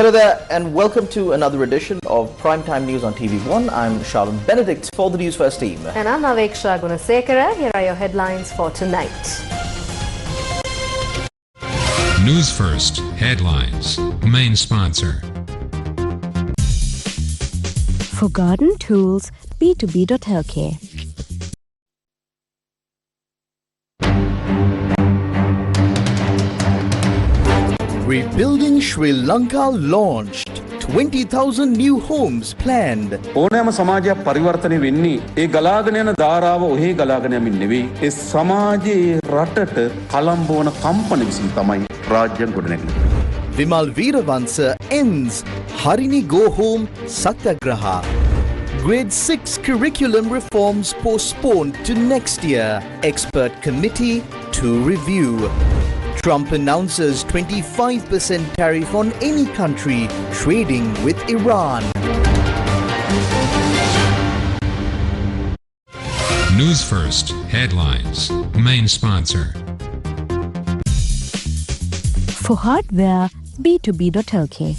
Hello there and welcome to another edition of Primetime News on TV1. I'm Charlotte Benedict for the Newsfirst team. And I'm Aveksha Gunasekara. Here are your headlines for tonight. Newsfirst headlines. Main sponsor. For garden tools, b2b.lk. Rebuilding Sri Lanka launched. 20,000 new homes planned. ඕනෑම සමාජයක් පරිවර්තනය වෙන්නේ ඒ ගලාගෙන යන ධාරාව ඔහේ ගලාගෙන යමින් නෙවෙයි ඒ සමාජයේ රටට කලම්බවන කම්පන විසින් තමයි රාජ්‍යම් ගොඩනැගෙන්නේ. Vimal Veeravansa ends Harini Go Home Satyagraha. Grade 6 curriculum reforms postponed to next year. Expert committee to review. Trump announces 25% tariff on any country trading with Iran. Newsfirst headlines. Main sponsor. For hardware, b2b.lk.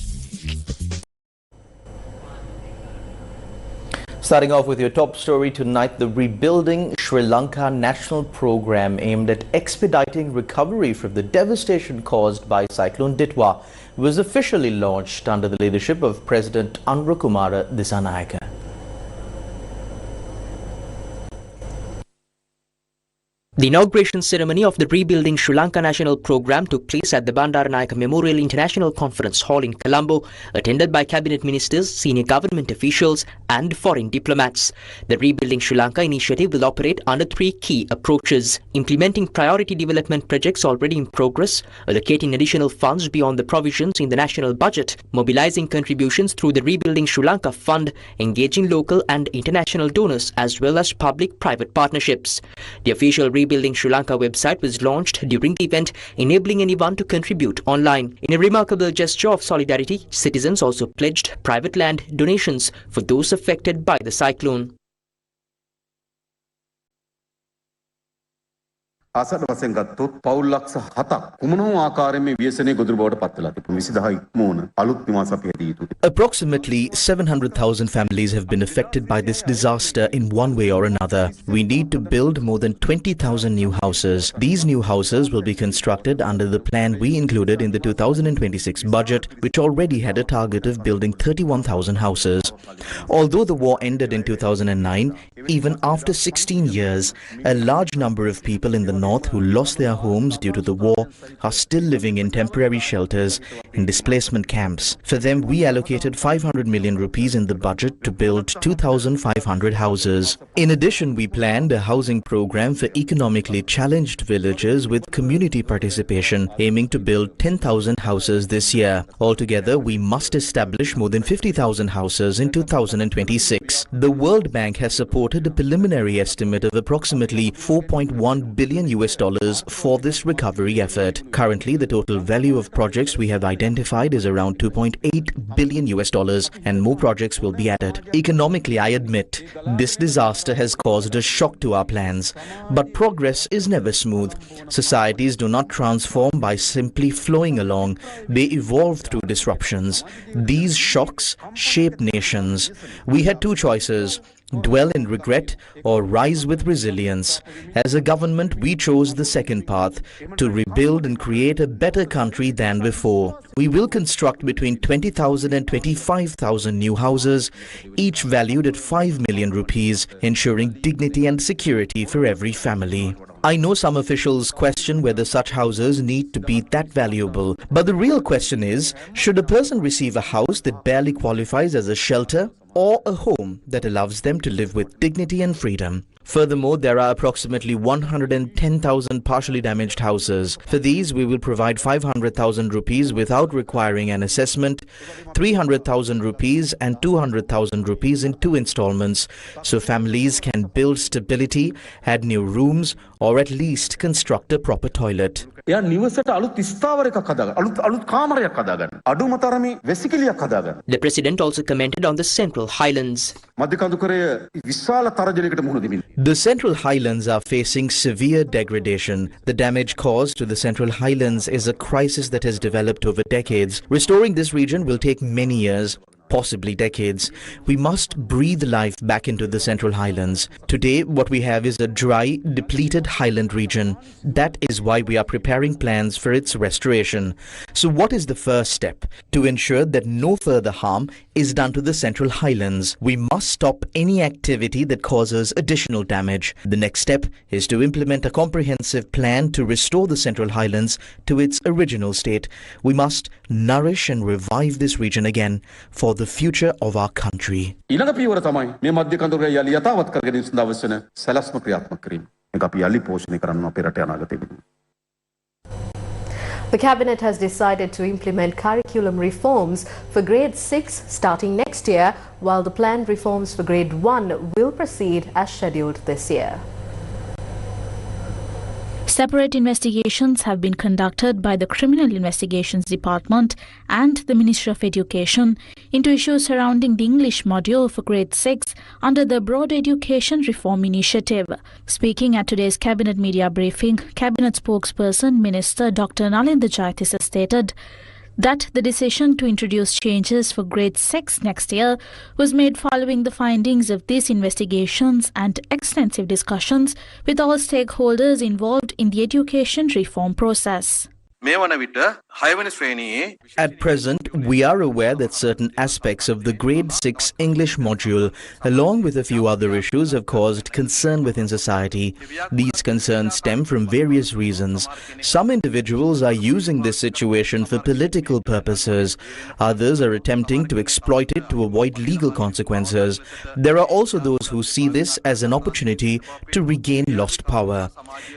Starting off with your top story tonight, the Rebuilding Sri Lanka national program aimed at expediting recovery from the devastation caused by Cyclone Ditwa was officially launched under the leadership of President Anurakumara Dissanayake. The inauguration ceremony of the Rebuilding Sri Lanka National Programme took place at the Bandaranayake Memorial International Conference Hall in Colombo, attended by cabinet ministers, senior government officials and foreign diplomats. The Rebuilding Sri Lanka initiative will operate under three key approaches: implementing priority development projects already in progress, allocating additional funds beyond the provisions in the national budget, mobilizing contributions through the Rebuilding Sri Lanka Fund, engaging local and international donors as well as public-private partnerships. The official Rebuilding Sri Lanka website was launched during the event, enabling anyone to contribute online. In a remarkable gesture of solidarity, citizens also pledged private land donations for those affected by the cyclone. අසඩ වශයෙන් ගත්තොත් පවුල් ලක්ෂ 7ක් කුමන ආකාරයෙන් මේ ව්‍යසනයේ ගොදුරු බවට පත් වෙලා තිබුණා 20000 ඉක්මවන අලුත් නිවාස අපි හැදිය යුතුයි. Approximately 700,000 families have been affected by this disaster in one way or another. We need to build more than 20,000 new houses. These new houses will be constructed under the plan we included in the 2026 budget, which already had a target of building 31,000 houses. Although the war ended in 2009, even after 16 years, a large number of people in the north who lost their homes due to the war are still living in temporary shelters in displacement camps. For them, we allocated 500 million rupees in the budget to build 2,500 houses. In addition, we planned a housing program for economically challenged villagers with community participation, aiming to build 10,000 houses this year. Altogether, we must establish more than 50,000 houses in 2026. The World Bank has supported a preliminary estimate of approximately $4.1 billion for this recovery effort. Currently, the total value of projects we have identified is around $2.8 billion, and more projects will be added. Economically, I admit, this disaster has caused a shock to our plans. But progress is never smooth. Societies do not transform by simply flowing along. They evolve through disruptions. These shocks shape nations. We had two choices: dwell in regret or rise with resilience. As a government, we chose the second path, to rebuild and create a better country than before. We will construct between 20,000 and 25,000 new houses, each valued at 5 million rupees, ensuring dignity and security for every family. I know some officials question whether such houses need to be that valuable. But the real question is, should a person receive a house that barely qualifies as a shelter, or a home that allows them to live with dignity and freedom? Furthermore, there are approximately 110,000 partially damaged houses. For these, we will provide 500,000 rupees without requiring an assessment, 300,000 rupees and 200,000 rupees in 2 installments, so families can build stability, add new rooms, or at least construct a proper toilet. එයා නිවසට අලුත් ස්ථාවරයක් හදාගන්න. අලුත් කාමරයක් හදාගන්න. අඩුම තරමේ වැසිකිළියක් හදාගන්න. The president also commented on the Central Highlands. මධ්‍ය කඳුකරය විශාල තරජනයකට මුහුණ දෙමින්. The Central Highlands are facing severe degradation. The damage caused to the Central Highlands is a crisis that has developed over decades. Restoring this region will take many years, possibly decades. We must breathe life back into the Central Highlands. Today, what we have is a dry, depleted highland region. That is why we are preparing plans for its restoration. So what is the first step? To ensure that no further harm is done to the Central Highlands. We must stop any activity that causes additional damage. The next step is to implement a comprehensive plan to restore the Central Highlands to its original state. We must nourish and revive this region again for the future of our country. ඊළඟ පියවර තමයි මේ මධ්‍ය කඳුකරය යලි යථාවත් කර ගැනීම සඳහා අවශ්‍ය වන සැලැස්ම ක්‍රියාත්මක කිරීම. මේක අපි යලි පෝෂණය කරන්න අපේ රටේ අනාගතයේදී. The Cabinet has decided to implement curriculum reforms for grade 6 starting next year, while the planned reforms for grade 1 will proceed as scheduled this year. Separate investigations have been conducted by the Criminal Investigations Department and the Ministry of Education into issues surrounding the English module for grade 6 under the Broad Education Reform Initiative. Speaking at today's Cabinet media briefing, Cabinet spokesperson Minister Dr. Nalindra Jayatissa stated that the decision to introduce changes for grade 6 next year was made following the findings of these investigations and extensive discussions with all stakeholders involved in the education reform process. At present, we are aware that certain aspects of the grade 6 English module, along with a few other issues, have caused concern within society. These concerns stem from various reasons. Some individuals are using this situation for political purposes. Others are attempting to exploit it to avoid legal consequences. There are also those who see this as an opportunity to regain lost power.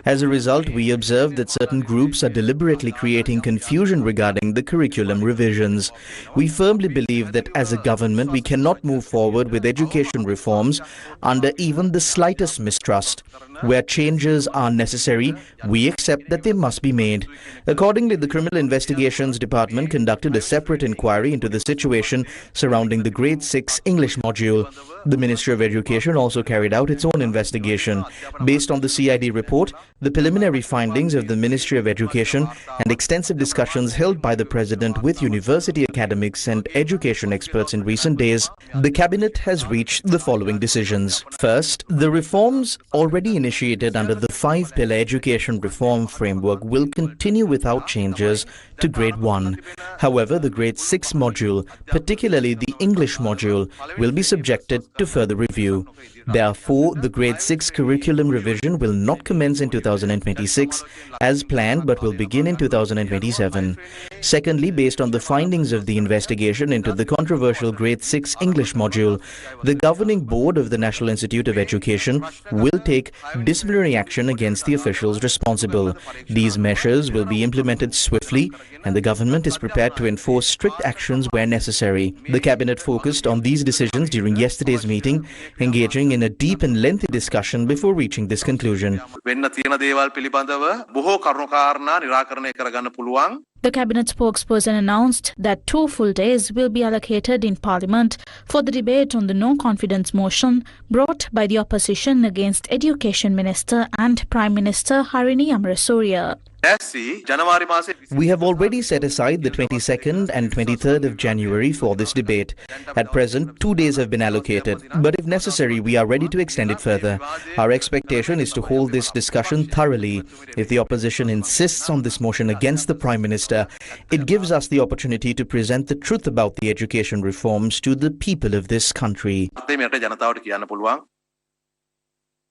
As a result, we observe that certain groups are deliberately creating confusion regarding the curriculum revisions. We firmly believe that as a government we cannot move forward with education reforms under even the slightest mistrust. Where changes are necessary, we accept that they must be made. Accordingly, the Criminal Investigations Department conducted a separate inquiry into the situation surrounding the grade 6 English module. The Ministry of Education also carried out its own investigation. Based on the CID report, the preliminary findings of the Ministry of Education and extensive discussions held by the President with university academics and education experts in recent days, the Cabinet has reached the following decisions. First, the reforms already initiated under the 5-pillar education reform framework will continue without changes to grade 1. However, the grade 6 module, particularly the English module, will be subjected to further review. Therefore, the grade 6 curriculum revision will not commence in 2026 as planned but will begin in 2027. Secondly, based on the findings of the investigation into the controversial grade 6 English module, the governing board of the National Institute of Education will take disciplinary action against the officials responsible. These measures will be implemented swiftly and the government is prepared to enforce strict actions where necessary. The Cabinet focused on these decisions during yesterday's meeting, engaging in a deep and lengthy discussion before reaching this conclusion. The Cabinet spokesperson announced that 2 full days will be allocated in Parliament for the debate on the no-confidence motion brought by the opposition against Education Minister and Prime Minister Harini Amarasuriya. We have already set aside the 22nd and 23rd of January for this debate. At present, 2 days have been allocated, but if necessary, we are ready to extend it further. Our expectation is to hold this discussion thoroughly. If the opposition insists on this motion against the Prime Minister, it gives us the opportunity to present the truth about the education reforms to the people of this country.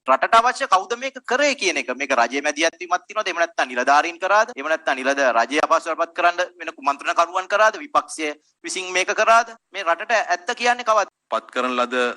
රටට අවශ්‍ය කවුද මේක කරේ කියන එක මේක රජයේ මැදිහත් වීමක් තියෙනවද එහෙම නැත්නම් නිලධාරීන් කරාද එහෙම නැත්නම් නිලධ රජයේ අපහසුතාවපත් කරන්න වෙන කුමන්ත්‍රණ කරුවන් කරාද විපක්ෂයේ විසින් මේක කරාද මේ රටට ඇත්ත කියන්නේ කවද The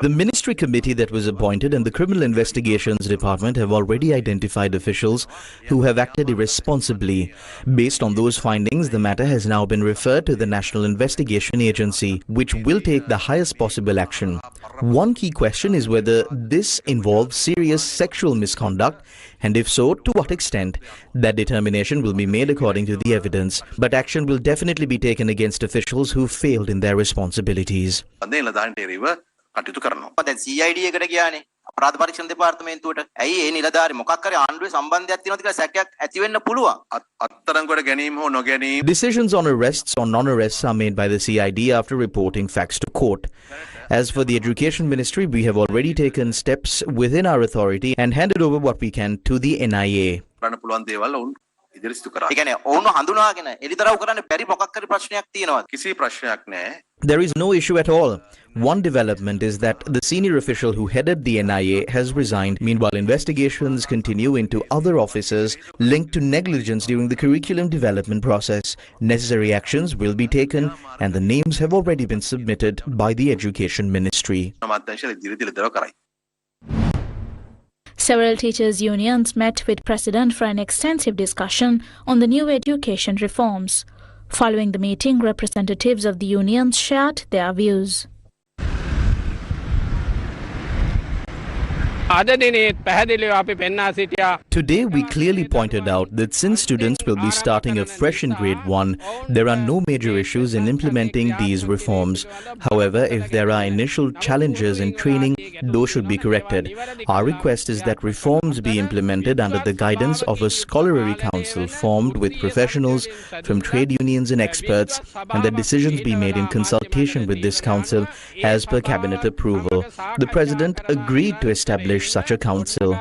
ministry committee that was appointed and the Criminal Investigations Department have already identified officials who have acted irresponsibly. Based on those findings, the matter has now been referred to the National Investigation Agency, which will take the highest possible action. One key question is whether this involves serious sexual misconduct, and if so, to what extent. That determination will be made according to the evidence, but action will definitely be taken against officials who failed in their responsibilities. අපරාධ පරීක්ෂණ දෙපාර්තමේන්තුවට ඇයි ඒ නිලධාරි මොකක් හරි ආණ්ඩුවේ සම්බන්ධයක් තියෙනවද කියලා සැකයක් ඇති වෙන්න පුළුවන්. අත්අඩංගුවට ගැනීම හෝ නොගැනීම. Decisions on arrests or non-arrests are made by the CID after reporting facts to court. As for the Education Ministry, we have already taken steps within our authority and handed over what we can to the NIA. කරන්න පුළුවන් දේවල් වුන් ඉදිරියට කරා. ඒ කියන්නේ ඔවුන් හඳුනාගෙන එලිතරව් කරන්න බැරි මොකක් හරි ප්‍රශ්නයක් තියෙනවද? කිසි ප්‍රශ්නයක් නැහැ. There is no issue at all. One development is that the senior official who headed the NIA has resigned. Meanwhile, investigations continue into other officers linked to negligence during the curriculum development process. Necessary actions will be taken and the names have already been submitted by the Education Ministry. Several teachers' unions met with President for an extensive discussion on the new education reforms. Following the meeting, representatives of the unions shared their views. Today we clearly pointed out that since students will be starting afresh in grade 1, there are no major issues in implementing these reforms. However, if there are initial challenges in training, those should be corrected. Our request is that reforms be implemented under the guidance of a scholarly council formed with professionals from trade unions and experts, and that decisions be made in consultation with this council as per cabinet approval. The President agreed to establish such a council.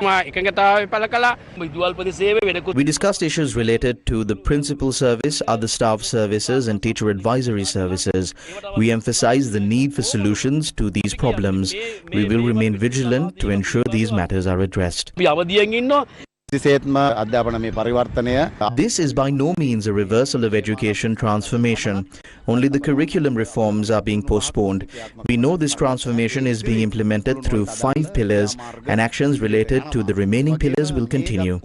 We discussed issues related to the principal service, other staff services and teacher advisory services. We emphasized the need for solutions to these problems. We will remain vigilant to ensure these matters are addressed. This is by no means a reversal of education transformation. Only the curriculum reforms are being postponed. We know this transformation is being implemented through 5 pillars, and actions related to the remaining pillars will continue.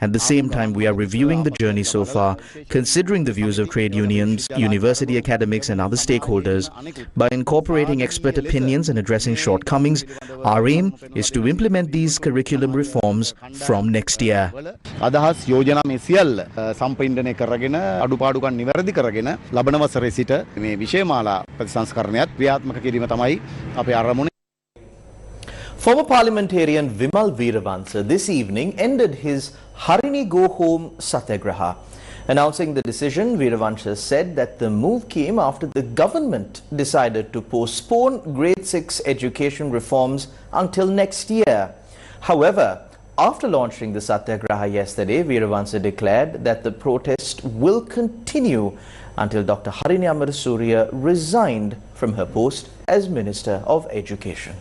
At the same time, we are reviewing the journey so far, considering the views of trade unions, university academics and other stakeholders. By incorporating expert opinions and addressing shortcomings, our aim is to implement these curriculum reforms from next year. අදහස් යෝජනා මේ සියල්ල සම්පින්ඩනය කරගෙන අඩුපාඩුකම් නිවැරදි කරගෙන ලබන වසරේ සිට මේ විෂයමාලා ප්‍රතිසංස්කරණයත් ක්‍රියාත්මක කිරීම තමයි අපේ අරමුණ. Former parliamentarian Vimal Veeravansa this evening ended his Harini Go Home Satyagraha. Announcing the decision, Veeravansa said that the move came after the government decided to postpone grade 6 education reforms until next year. However, after launching the Satyagraha yesterday, Veeravansa declared that the protest will continue until Dr. Harini Amarasuriya resigned from her post as Minister of Education.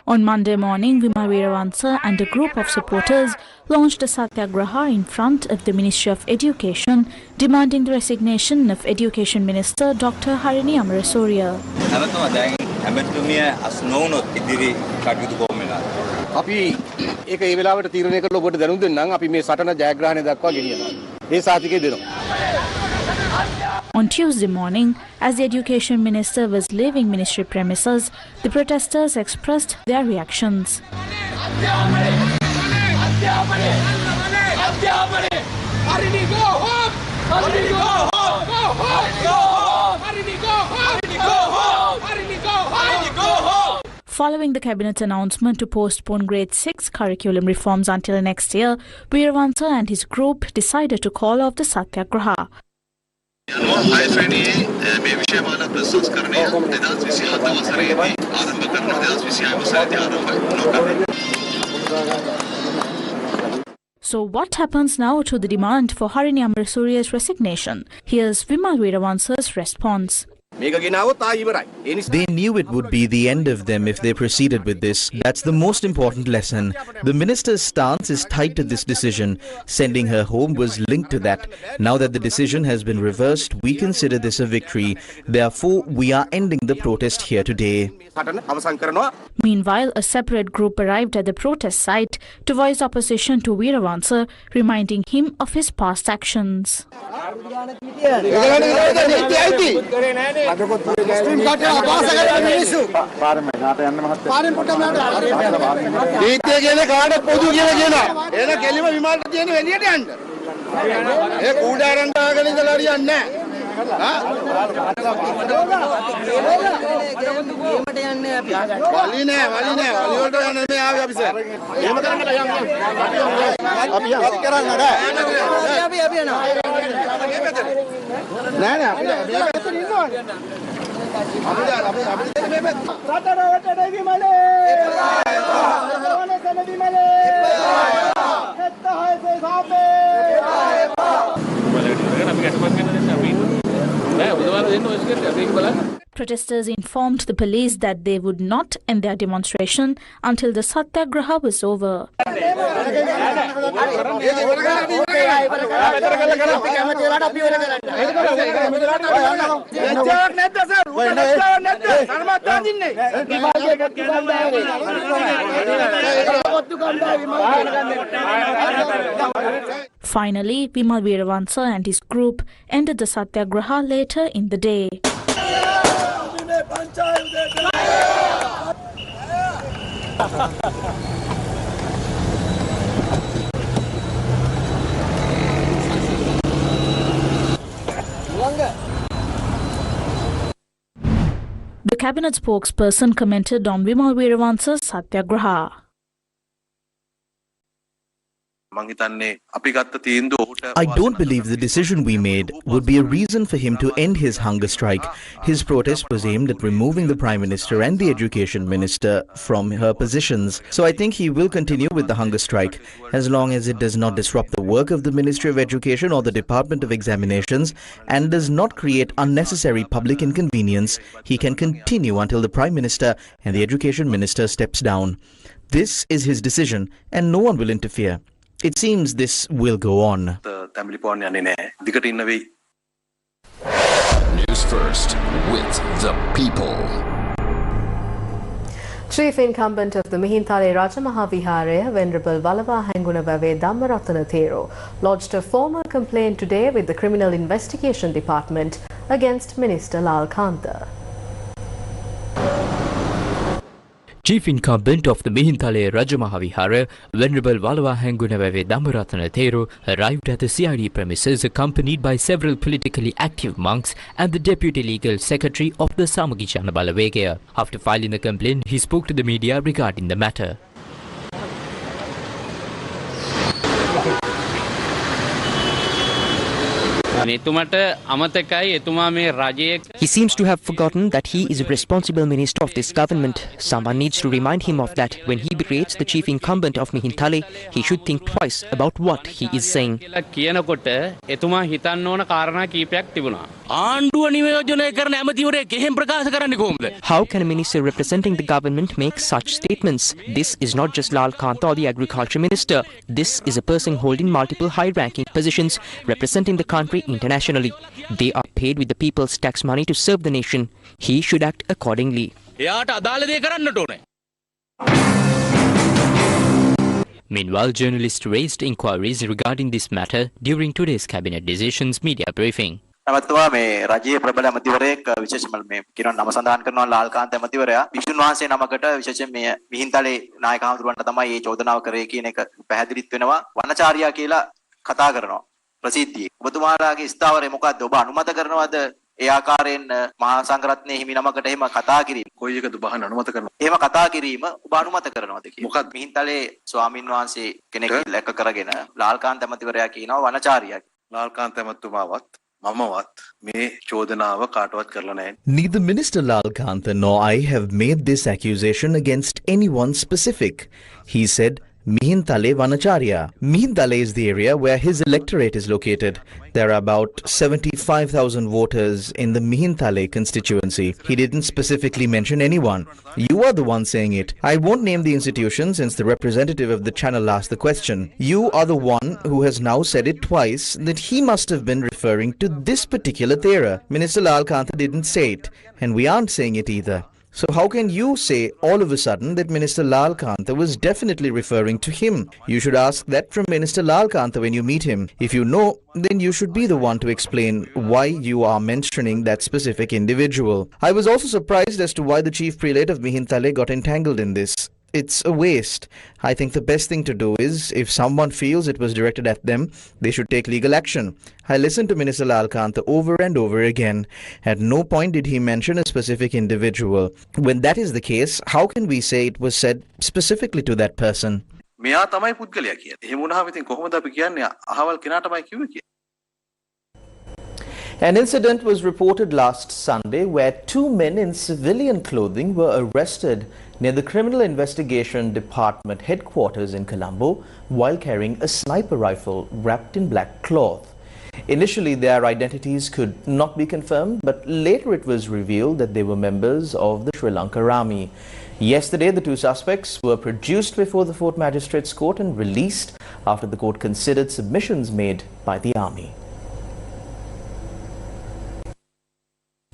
On Monday morning, Vimal Veeravansa and a group of supporters launched a satyagraha in front of the Ministry of Education, demanding the resignation of Education Minister Dr. Harini Amarasuriya. අපි ඒක ඒ වෙලාවට තීරණය කරලා ඔබට දැනුම් දෙන්නම් අපි මේ සටන ජයග්‍රහණය දක්වා ගෙනියනවා. ඒ සාතිකය දෙනවා. On Tuesday morning, as the Education Minister was leaving ministry premises, the protesters expressed their reactions. Following the cabinet announcement to postpone grade 6 curriculum reforms until next year, Veeravansa and his group decided to call off the Satyagraha. So what happens now to the demand for Harini Amarasuriya's resignation? Here's Vimal Veeravansa's response. They knew it would be the end of them if they proceeded with this. That's the most important lesson. The minister's stance is tied to this decision. Sending her home was linked to that. Now that the decision has been reversed, we consider this a victory. Therefore, we are ending the protest here today. Meanwhile, a separate group arrived at the protest site to voice opposition to Weerawansa, reminding him of his past actions. Protesters informed the police that they would not end their demonstration until the satyagraha was over. Finally, Vimal Weerawansa and his group ended the satyagraha later in the day. The cabinet spokesperson commented on Vimal Weerawansa's satyagraha. I don't believe the decision we made would be a reason for him to end his hunger strike. His protest was aimed at removing the Prime Minister and the Education Minister from her positions. So I think he will continue with the hunger strike. As long as it does not disrupt the work of the Ministry of Education or the Department of Examinations and does not create unnecessary public inconvenience, he can continue until the Prime Minister and the Education Minister steps down. This is his decision and no one will interfere. It seems this will go on. News First with the people. Chief incumbent of the Mihintale Rajamaha Viharaya, Venerable Walava Hangunawave Dhammaratana Thero, lodged a formal complaint today with the Criminal Investigation Department against Minister Lal Kantha. Chief incumbent of the Mihintale Rajamaha Vihara, Venerable Walava Hangunawave Dhammaratana Thero, arrived at the CID premises accompanied by several politically active monks and the Deputy Legal Secretary of the Samagijana Balawegaya. After filing the complaint, he spoke to the media regarding the matter. He seems to have forgotten that he is a responsible minister of this government. Someone needs to remind him of that. When he berates the chief incumbent of Mihintale, he should think twice about what he is saying. How can a minister representing the government make such statements? This is not just Lal Kantha or the agriculture minister. This is a person holding multiple high-ranking positions representing the country internationally. They are paid with the people's tax money to serve the nation. He should act accordingly. Meanwhile, journalists raised inquiries regarding this matter during today's cabinet decisions media briefing. නැවතුවා මේ රජයේ ප්‍රබල ඇමතිවරයෙක් විශේෂයෙන්ම මේ කියනවා නම සඳහන් කරනවා ලාල් කාන්ත ඇමතිවරයා විෂුන් වහන්සේ නමකට විශේෂයෙන් මේ මිහින්තලේ නායක හඳුරවන්න තමයි මේ චෝදනාව කරේ කියන එක පැහැදිලිත් වෙනවා වනචාරියා කියලා කතා කරනවා ප්‍රසිද්ධියේ ඔබතුමාලාගේ ස්ථාවරය මොකද්ද ඔබ අනුමත කරනවද ඒ ආකාරයෙන් මහා සංඝරත්නයේ හිමි නමකට එහෙම කතා කිරීම කොයි එකද බහන අනුමත කරනවා එහෙම කතා කිරීම ඔබ අනුමත කරනවද කියලා මොකක්ද මිහින්තලේ ස්වාමින් වහන්සේ කෙනෙක් ලැක කරගෙන ලාල් කාන්ත ඇමතිවරයා කියනවා වනචාරියා Lal කාන්ත ඇමතුමාවත් Neither Minister Lal Kantha nor I have made this accusation against anyone specific. He said, Mihintale Vanacharya. Mihintale is the area where his electorate is located. There are about 75,000 voters in the Mihintale constituency. He didn't specifically mention anyone. You are the one saying it. I won't name the institution since the representative of the channel asked the question. You are the one who has now said it twice that he must have been referring to this particular Thera. Minister Lal Kantha didn't say it, and we aren't saying it either. So how can you say all of a sudden that Minister Lal Kantha was definitely referring to him? You should ask that from Minister Lal Kantha when you meet him. If you know, then you should be the one to explain why you are mentioning that specific individual. I was also surprised as to why the chief prelate of Mihintale got entangled in this. It's a waste. I think the best thing to do is, if someone feels it was directed at them, they should take legal action. I listened to Minister Lal Kantha over and over again. At no point did he mention a specific individual. When that is the case, how can we say it was said specifically to that person? මෙයා තමයි පුද්ගලයා කියන්නේ. එහෙම වුණාම ඉතින් කොහොමද අපි කියන්නේ අහවල් කෙනාටමයි කිව්වේ කියලා. An incident was reported last Sunday where two men in civilian clothing were arrested near the Criminal Investigation Department headquarters in Colombo while carrying a sniper rifle wrapped in black cloth. Initially, their identities could not be confirmed, but later it was revealed that they were members of the Sri Lanka Army. Yesterday, the two suspects were produced before the Fort Magistrates Court and released after the court considered submissions made by the army.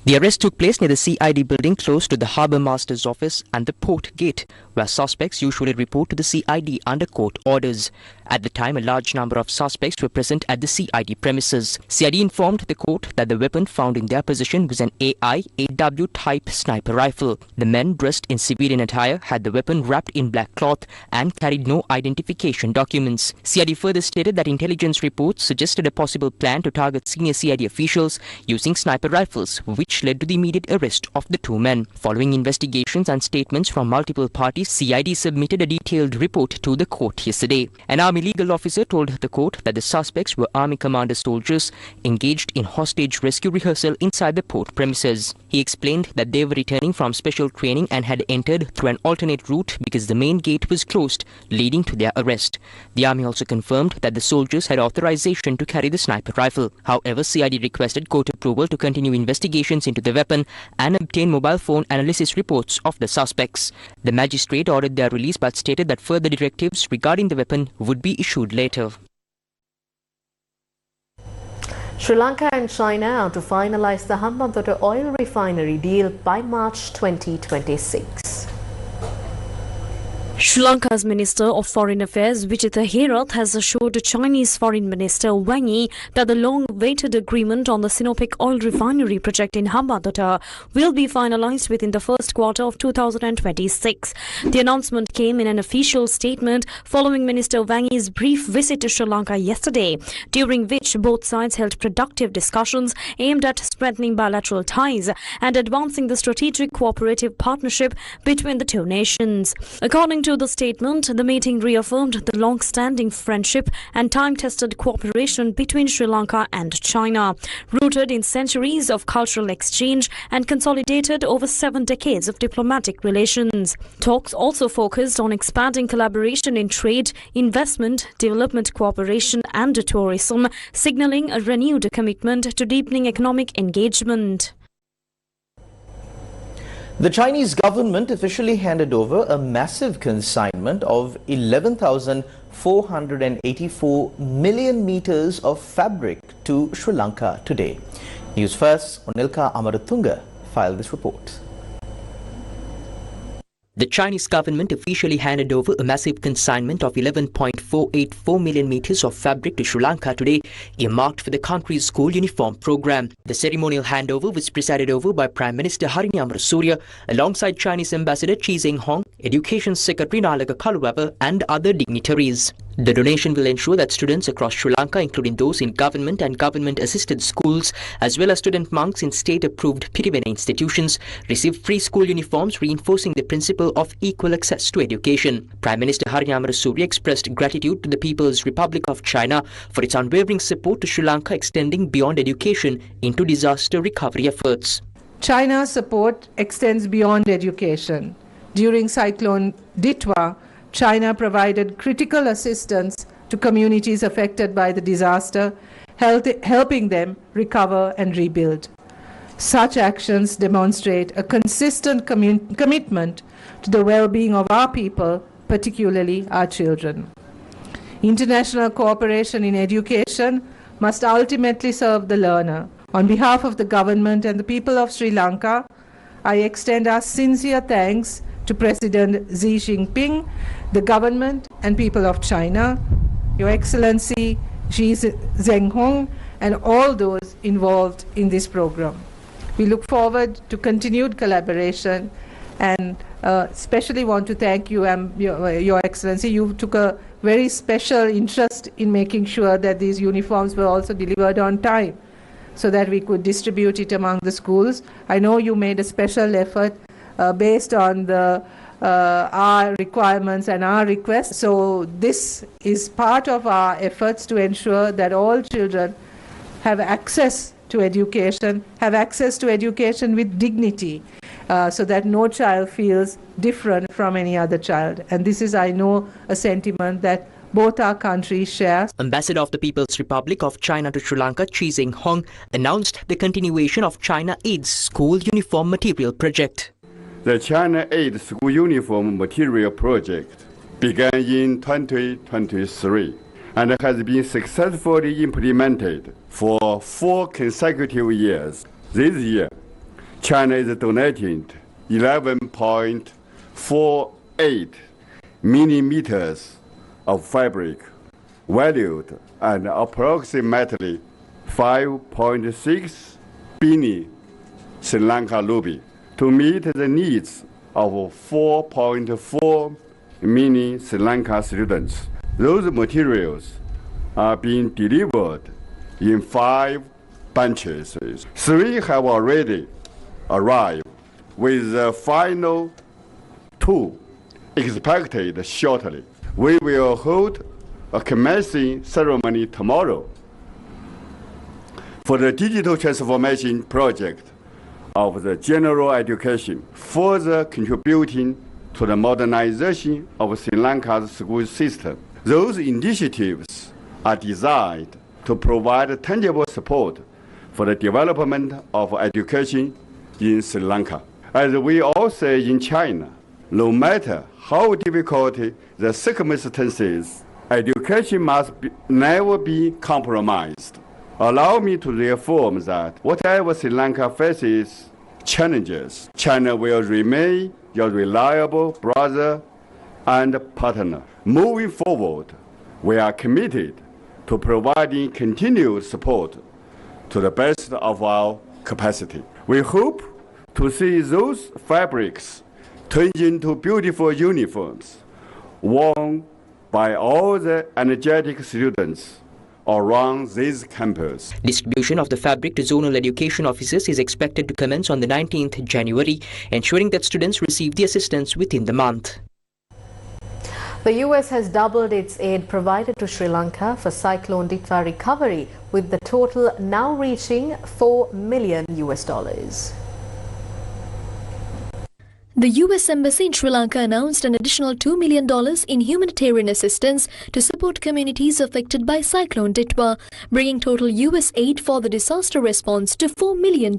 The arrest took place near the CID building close to the Harbour Master's office and the port gate, where suspects usually report to the CID under court orders. At the time, a large number of suspects were present at the CID premises. CID informed the court that the weapon found in their possession was an AW type sniper rifle. The men, dressed in civilian attire, had the weapon wrapped in black cloth and carried no identification documents. CID further stated that intelligence reports suggested a possible plan to target senior CID officials using sniper rifles, which led to the immediate arrest of the two men. Following investigations and statements from multiple parties, CID submitted a detailed report to the court yesterday. An army legal officer told the court that the suspects were army commander soldiers engaged in hostage rescue rehearsal inside the port premises. He explained that they were returning from special training and had entered through an alternate route because the main gate was closed, leading to their arrest. The army also confirmed that the soldiers had authorization to carry the sniper rifle. However, CID requested court approval to continue investigations into the weapon and obtain mobile phone analysis reports of the suspects. The magistrate ordered their release but stated that further directives regarding the weapon would be issued later. Sri Lanka and China are to finalize the Hambantota oil refinery deal by March 2026. Sri Lanka's Minister of Foreign Affairs Vijitha Herath has assured Chinese Foreign Minister Wang Yi that the long-awaited agreement on the Sinopec oil refinery project in Hambantota will be finalized within the first quarter of 2026. The announcement came in an official statement following Minister Wang Yi's brief visit to Sri Lanka yesterday, during which both sides held productive discussions aimed at strengthening bilateral ties and advancing the strategic cooperative partnership between the two nations. According to the statement, the meeting reaffirmed the long-standing friendship and time-tested cooperation between Sri Lanka and China, rooted in centuries of cultural exchange and consolidated over 7 decades of diplomatic relations. Talks also focused on expanding collaboration in trade, investment, development cooperation and tourism, signaling a renewed commitment to deepening economic engagement. The Chinese government officially handed over a massive consignment of 11,484 million meters of fabric to Sri Lanka today. Newsfirst Onilka Amaratunga filed this report. The Chinese government officially handed over a massive consignment of 11.484 million meters of fabric to Sri Lanka today, earmarked for the country's school uniform program. The ceremonial handover was presided over by Prime Minister Harini Amarasuriya alongside Chinese Ambassador Chi Zeng-hong, Education Secretary Nalaka Kaluwapa and other dignitaries. The donation will ensure that students across Sri Lanka, including those in government and government-assisted schools, as well as student monks in state-approved Pirivena institutions, receive free school uniforms, reinforcing the principle of equal access to education. Prime Minister Harini Amarasuriya expressed gratitude to the People's Republic of China for its unwavering support to Sri Lanka, extending beyond education into disaster recovery efforts. China's support extends beyond education. During Cyclone Ditwa, China provided critical assistance to communities affected by the disaster, helping them recover and rebuild. Such actions demonstrate a consistent commitment to the well-being of our people, particularly our children. International cooperation in education must ultimately serve the learner. On behalf of the government and the people of Sri Lanka, I extend our sincere thanks to President Xi Jinping, the government and people of China, Your Excellency Xi Zhenghong, and all those involved in this program. We look forward to continued collaboration and especially want to thank you, Your Excellency. You took a very special interest in making sure that these uniforms were also delivered on time so that we could distribute it among the schools. I know you made a special effort based on our requirements and our requests. So this is part of our efforts to ensure that all children have access to education with dignity, so that no child feels different from any other child. And this is, I know, a sentiment that both our countries share. Ambassador of the People's Republic of China to Sri Lanka, Chi Zhenghong, announced the continuation of China Aid's school uniform material project. The China Aid School Uniform Material Project began in 2023 and has been successfully implemented for 4 consecutive years. This year, China is donating 11.48 millimeters of fabric, valued at approximately 5.6 billion Sri Lanka rupee, to meet the needs of 4.4 million Sri Lanka students. Those materials are being delivered in 5 bunches. 3 have already arrived, with the final 2 expected shortly. We will hold a commencing ceremony tomorrow for the digital transformation project of the general education, further contributing to the modernization of Sri Lanka's school system. Those initiatives are designed to provide tangible support for the development of education in Sri Lanka. As we all say in China, no matter how difficult the circumstances, education must never be compromised. Allow me to reaffirm that whatever Sri Lanka faces challenges, China will remain your reliable brother and partner. Moving forward, we are committed to providing continued support to the best of our capacity. We hope to see those fabrics turn into beautiful uniforms worn by all the energetic students around this campus. Distribution of the fabric to zonal education officers is expected to commence on the 19th January, ensuring that students receive the assistance within the month. The US has doubled its aid provided to Sri Lanka for Cyclone Ditwa recovery, with the total now reaching $4 million. The U.S. Embassy in Sri Lanka announced an additional $2 million in humanitarian assistance to support communities affected by Cyclone Ditwa, bringing total U.S. aid for the disaster response to $4 million.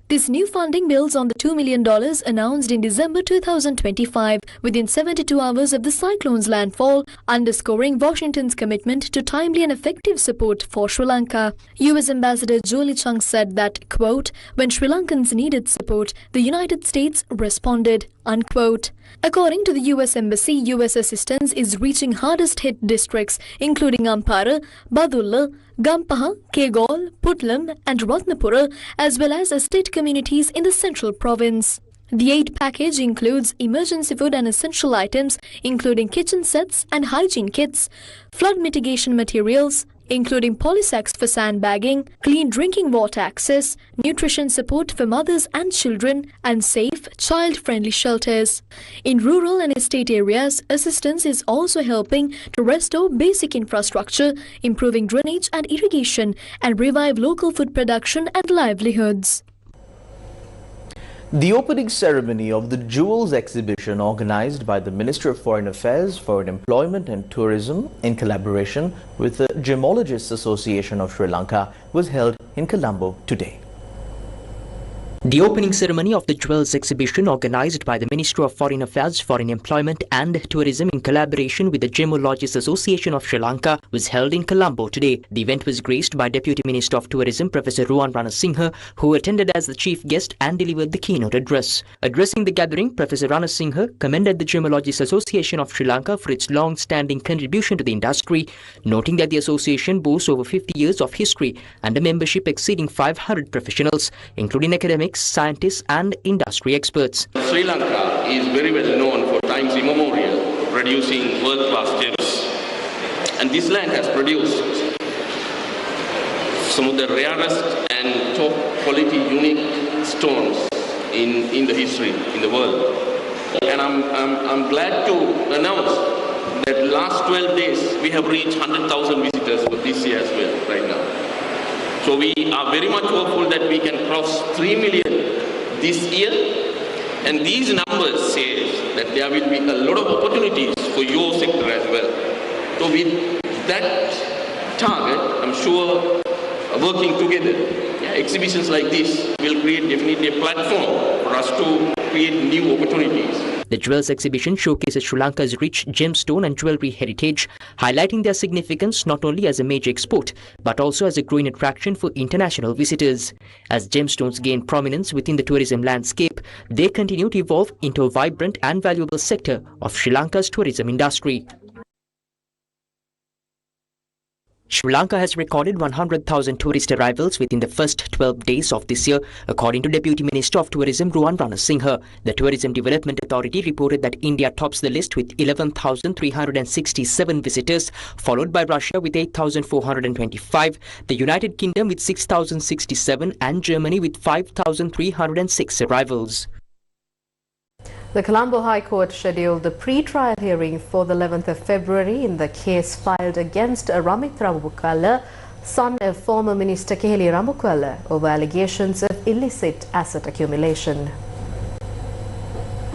This new funding builds on the $2 million announced in December 2025, within 72 hours of the cyclone's landfall, underscoring Washington's commitment to timely and effective support for Sri Lanka. U.S. Ambassador Julie Chung said that, quote, "When Sri Lankans needed support, the United States responded," unquote. According to the U.S. Embassy, U.S. assistance is reaching hardest-hit districts, including Ampara, Badulla, Gampaha, Kegol, Putlam and Ratnapura, as well as state communities in the central province. The aid package includes emergency food and essential items, including kitchen sets and hygiene kits, flood mitigation materials, including polysacks for sandbagging, clean drinking water access, nutrition support for mothers and children, and safe, child-friendly shelters. In rural and estate areas, assistance is also helping to restore basic infrastructure, improving drainage and irrigation, and revive local food production and livelihoods. The opening ceremony of the Jewels exhibition organized by the Ministry of Foreign Affairs, Foreign Employment and Tourism in collaboration with the Gemologists Association of Sri Lanka was held in Colombo today. The opening ceremony of the Jewels exhibition organized by the Ministry of Foreign Affairs, Foreign Employment and Tourism in collaboration with the Gemologists Association of Sri Lanka was held in Colombo today. The event was graced by Deputy Minister of Tourism Professor Ruwan Ranasinghe, who attended as the chief guest and delivered the keynote address. Addressing the gathering, Professor Ranasinghe commended the Gemologists Association of Sri Lanka for its long-standing contribution to the industry, noting that the association boasts over 50 years of history and a membership exceeding 500 professionals, including academics, scientists and industry experts. Sri Lanka is very well known for times immemorial producing world-class gems, and this land has produced some of the rarest and top quality unique stones in the history in the world. And I'm glad to announce that last 12 days we have reached 100,000 visitors for this year as well right now. So we are very much hopeful that we can cross 3 million this year, and these numbers say that there will be a lot of opportunities for your sector as well. So with that target, I'm sure working together, exhibitions like this will create definitely a platform for us to create new opportunities. The Jewels exhibition showcases Sri Lanka's rich gemstone and jewellery heritage, highlighting their significance not only as a major export, but also as a growing attraction for international visitors. As gemstones gain prominence within the tourism landscape, they continue to evolve into a vibrant and valuable sector of Sri Lanka's tourism industry. Sri Lanka has recorded 100,000 tourist arrivals within the first 12 days of this year, according to Deputy Minister of Tourism Ruwan Ranasinghe. The Tourism Development Authority reported that India tops the list with 11,367 visitors, followed by Russia with 8,425, the United Kingdom with 6,067 and Germany with 5,306 arrivals. The Colombo High Court scheduled the pre-trial hearing for the 11th of February in the case filed against Ramit Rambukwala, son of former Minister Keheli Rambukwala, over allegations of illicit asset accumulation.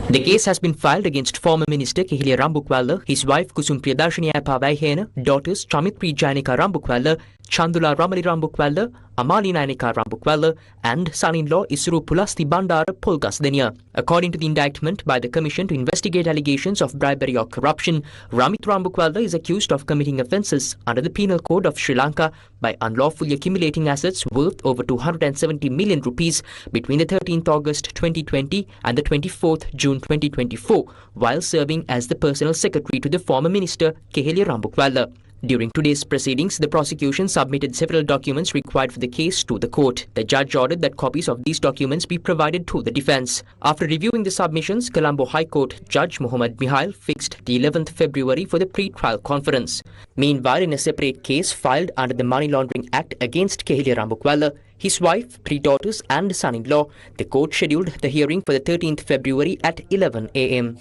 The case has been filed against former Minister Keheli Rambukwala, his wife Kusum Priyadarshini Apavaihena, daughters Chamit Prijanika Rambukwala, Chandula Ramali Rambukwala, Amali Nayanika Rambukwala and son-in-law Isuru Pulasti Bandara Polgasdenia. According to the indictment by the Commission to investigate allegations of bribery or corruption, Ramit Rambukwala is accused of committing offences under the Penal Code of Sri Lanka by unlawfully accumulating assets worth over 270 million rupees between the 13th August 2020 and the 24th June 2024, while serving as the personal secretary to the former minister Keheli Rambukwala. During today's proceedings, the prosecution submitted several documents required for the case to the court. The judge ordered that copies of these documents be provided to the defence. After reviewing the submissions, Colombo High Court Judge Muhammad Mihail fixed the 11th February for the pre-trial conference. Meanwhile, in a separate case filed under the Money Laundering Act against Keheli Rambukwala, his wife, 3 daughters and son-in-law, the court scheduled the hearing for the 13th February at 11 a.m.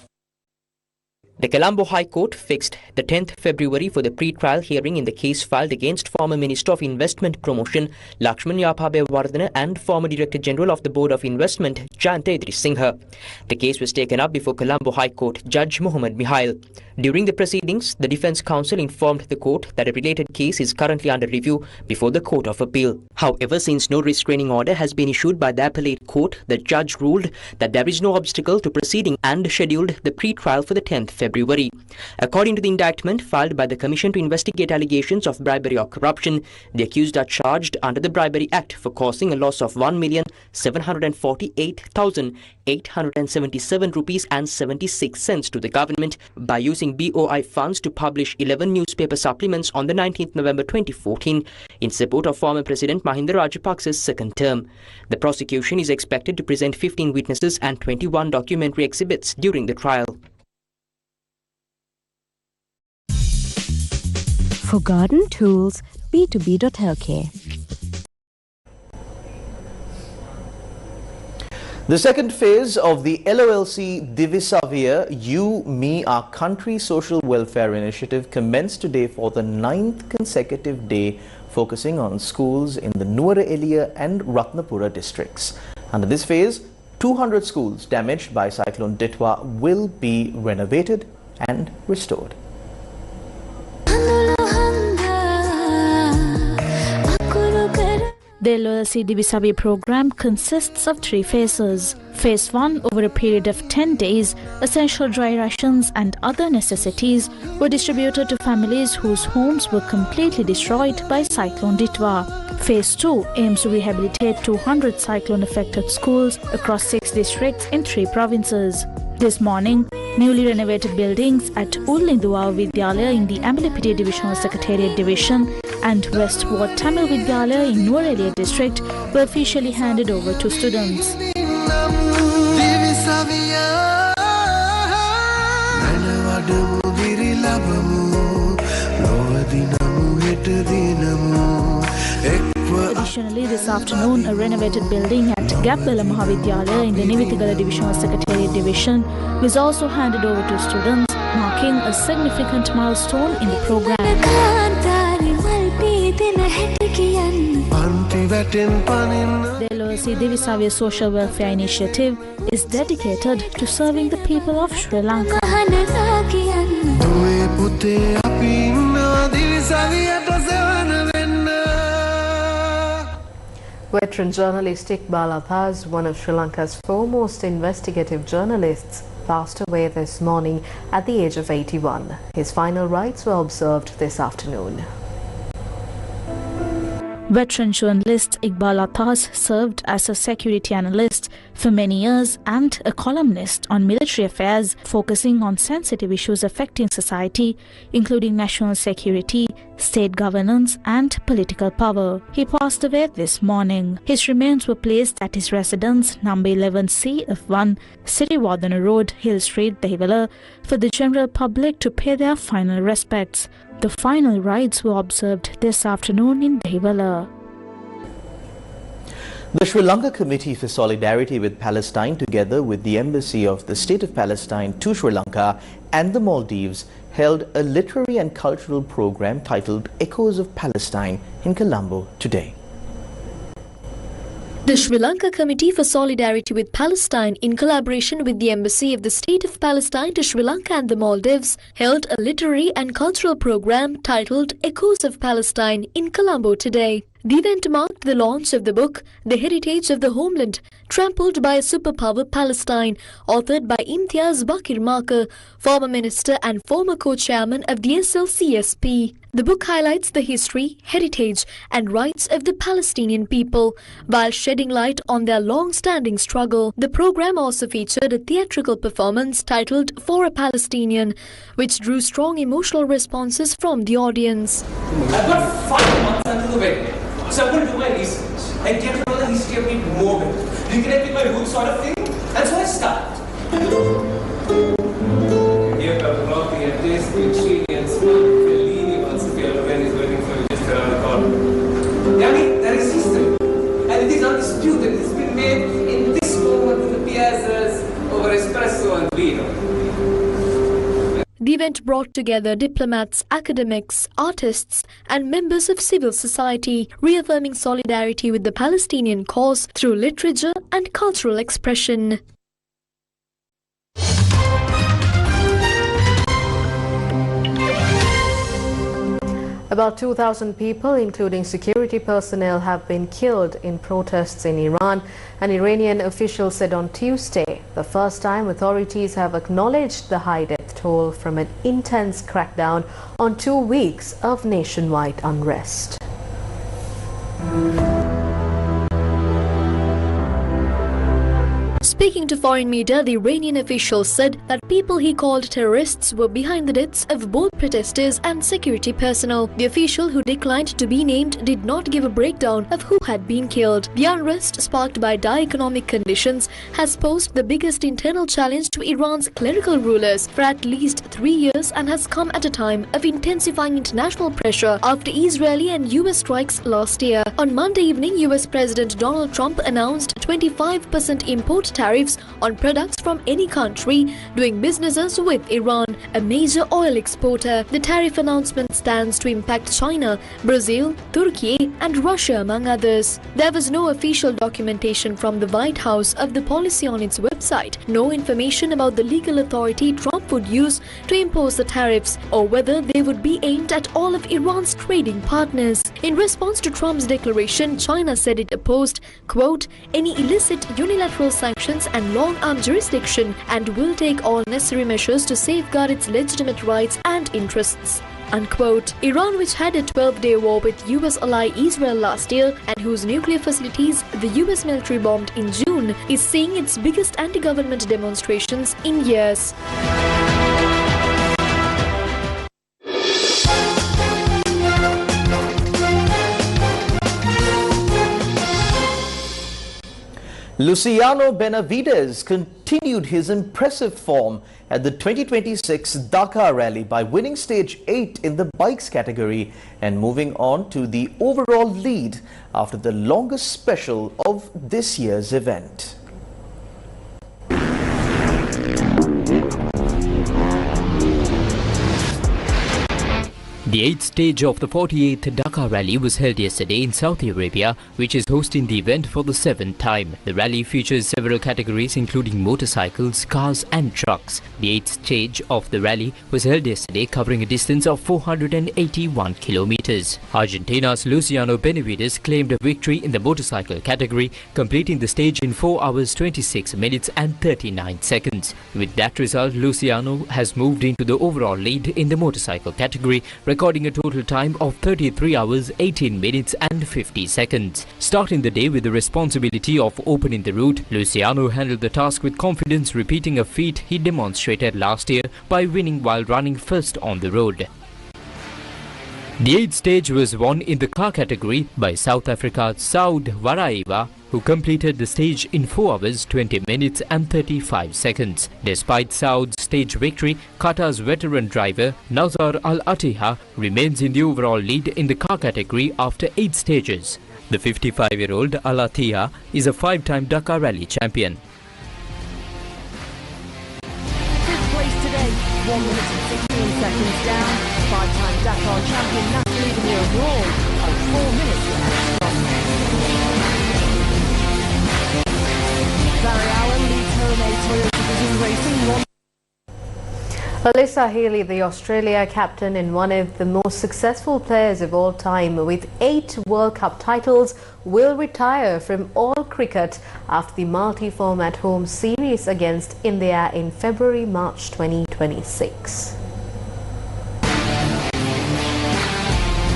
The Colombo High Court fixed the 10th February for the pre-trial hearing in the case filed against former Minister of Investment Promotion Lakshman Yapabewardena and former Director General of the Board of Investment Jayanta Edrisinghe. The case was taken up before Colombo High Court Judge Muhammad Mihail. During the proceedings, the Defence Counsel informed the court that a related case is currently under review before the Court of Appeal. However, since no restraining order has been issued by the appellate court, the judge ruled that there is no obstacle to proceeding and scheduled the pre-trial for the 10th February. According to the indictment filed by the Commission to investigate allegations of bribery or corruption, the accused are charged under the Bribery Act for causing a loss of 1,748,877 rupees and 76 cents to the government by using BOI funds to publish 11 newspaper supplements on the 19th November 2014 in support of former President Mahinda Rajapaksa's second term. The prosecution is expected to present 15 witnesses and 21 documentary exhibits during the trial. For garden tools, b2b.lk. The second phase of the LOLC Divisavia You, Me, Our Country Social Welfare Initiative commenced today for the 9th consecutive day, focusing on schools in the Nuwara Eliya and Ratnapura districts. Under this phase, 200 schools damaged by Cyclone Ditwa will be renovated and restored. The Loyalty Divisavi program consists of 3 phases. Phase 1, over a period of 10 days, essential dry rations and other necessities were distributed to families whose homes were completely destroyed by Cyclone Ditwa. Phase 2 aims to rehabilitate 200 cyclone-affected schools across 6 districts in 3 provinces. This morning, newly renovated buildings at Ullindua Vidyalaya in the Ambalapitiya Divisional Secretariat Division and West Ward Tamil Vidyalaya in Nuwara district were officially handed over to students. Additionally, this afternoon, a renovated building at Gabbala Mahavidyalaya in the Nivitigala Divisional Secretariat Division was also handed over to students, marking a significant milestone in the program. The Loyalty Divisavi Social Welfare Initiative is dedicated to serving the people of Sri Lanka. Veteran journalist Iqbal Abbas, one of Sri Lanka's foremost investigative journalists, passed away this morning at the age of 81. His final rites were observed this afternoon. Veteran journalist Iqbal Abbas served as a security analyst for many years and a columnist on military affairs, focusing on sensitive issues affecting society, including national security, state governance and political power. He passed away this morning. His remains were placed at his residence, number 11C of 1, City Wadana Road, Hill Street, Dehiwala, for the general public to pay their final respects. The final rites were observed this afternoon in Dehiwala. The Sri Lanka Committee for Solidarity with Palestine, together with the Embassy of the State of Palestine to Sri Lanka and the Maldives, held a literary and cultural program titled Echoes of Palestine in Colombo today. The Sri Lanka Committee for Solidarity with Palestine, in collaboration with the Embassy of the State of Palestine to Sri Lanka and the Maldives, held a literary and cultural program titled Echoes of Palestine in Colombo today. The event marked the launch of the book, The Heritage of the Homeland, Trampled by a Superpower Palestine, authored by Imtiaz Bakir Marker, former minister and former co-chairman of the SLCSP. The book highlights the history, heritage and rights of the Palestinian people, while shedding light on their long-standing struggle. The program also featured a theatrical performance titled For a Palestinian, which drew strong emotional responses from the audience. I've got 5 months until the wedding. So I'm going to do my research and get to know the history of people more better. Reconnect with my roots sort of thing. And so I start. Here comes Rocky and tasting, cheating and smiling. Fellini wants to feel when he's waiting for you just around the corner. I mean, there is history. And it is undisputed. It's been made in this moment in the piazzas over espresso and vino. The event brought together diplomats, academics, artists and members of civil society, reaffirming solidarity with the Palestinian cause through literature and cultural expression. About 2,000 people, including security personnel, have been killed in protests in Iran, an Iranian official said on Tuesday, the first time authorities have acknowledged the high death toll from an intense crackdown on 2 weeks of nationwide unrest. Speaking to foreign media, the Iranian official said that people he called terrorists were behind the deaths of both protesters and security personnel. The official, who declined to be named, did not give a breakdown of who had been killed. The unrest, sparked by dire economic conditions, has posed the biggest internal challenge to Iran's clerical rulers for at least 3 years and has come at a time of intensifying international pressure after Israeli and US strikes last year. On Monday evening, US President Donald Trump announced 25% import tariffs tariffs on products from any country doing businesses with Iran, a major oil exporter. The tariff announcement stands to impact China, Brazil, Turkey and Russia among others. There was no official documentation from the White House of the policy on its website, no information about the legal authority Trump would use to impose the tariffs or whether they would be aimed at all of Iran's trading partners. In response to Trump's declaration, China said it opposed, quote, any illicit unilateral sanctions and long-arm jurisdiction and will take all necessary measures to safeguard its legitimate rights and interests. Unquote. Iran, which had a 12-day war with US ally Israel last year and whose nuclear facilities the US military bombed in June, is seeing its biggest anti-government demonstrations in years. Luciano Benavides continued his impressive form at the 2026 Dakar rally by winning stage 8 in the bikes category and moving on to the overall lead after the longest special of this year's event. The 8th stage of the 48th Dakar Rally was held yesterday in Saudi Arabia, which is hosting the event for the 7th time. The rally features several categories including motorcycles, cars and trucks. The 8th stage of the rally was held yesterday, covering a distance of 481 kilometers. Argentina's Luciano Benavides claimed a victory in the motorcycle category, completing the stage in 4 hours 26 minutes and 39 seconds. With that result, Luciano has moved into the overall lead in the motorcycle category, recording a total time of 33 hours 18 minutes and 50 seconds. Starting the day with the responsibility of opening the route, Luciano handled the task with confidence, repeating a feat he demonstrated last year by winning while running first on the road. The 8th stage was won in the car category by South Africa's Saud Waraiwa, who completed the stage in 4 hours 20 minutes and 35 seconds. Despite Saud's stage victory, Qatar's veteran driver Nazar Al-Attiyah remains in the overall lead in the car category after 8 stages. The 55-year-old Al-Attiyah is a 5-time Dakar Rally champion. Fifth place today, 1 minute and 16 seconds down. 5-time Dakar champion now leading the overall of 4 minutes extra. Barry Allen leads home a Toyota Vision Racing. Alyssa Healy, the Australia captain and one of the most successful players of all time with 8 World Cup titles, will retire from all cricket after the multi-format home series against India in February-March 2026.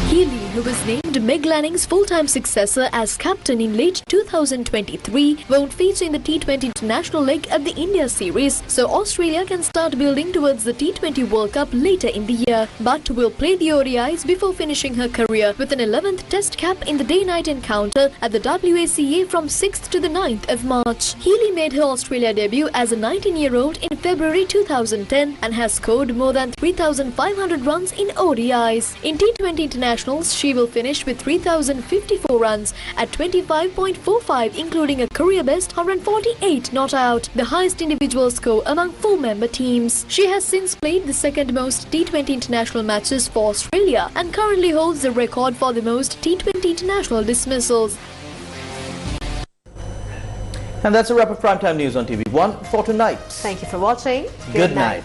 Healy, who was named Meg Lanning's full-time successor as captain in late 2023, won't feature in the T20 international leg of the India series, so Australia can start building towards the T20 World Cup later in the year, but will play the ODIs before finishing her career with an 11th test cap in the day-night encounter at the WACA from 6th to the 9th of March. Healy made her Australia debut as a 19-year-old in February 2010 and has scored more than 3,500 runs in ODIs. In T20 internationals, she will finish with 3,054 runs at 25.45, including a career best 148 not out, the highest individual score among 4-member teams. She has since played the second most T20 international matches for Australia and currently holds the record for the most T20 international dismissals. And that's a wrap of Primetime News on TV1 for tonight. Thank you for watching. Good night.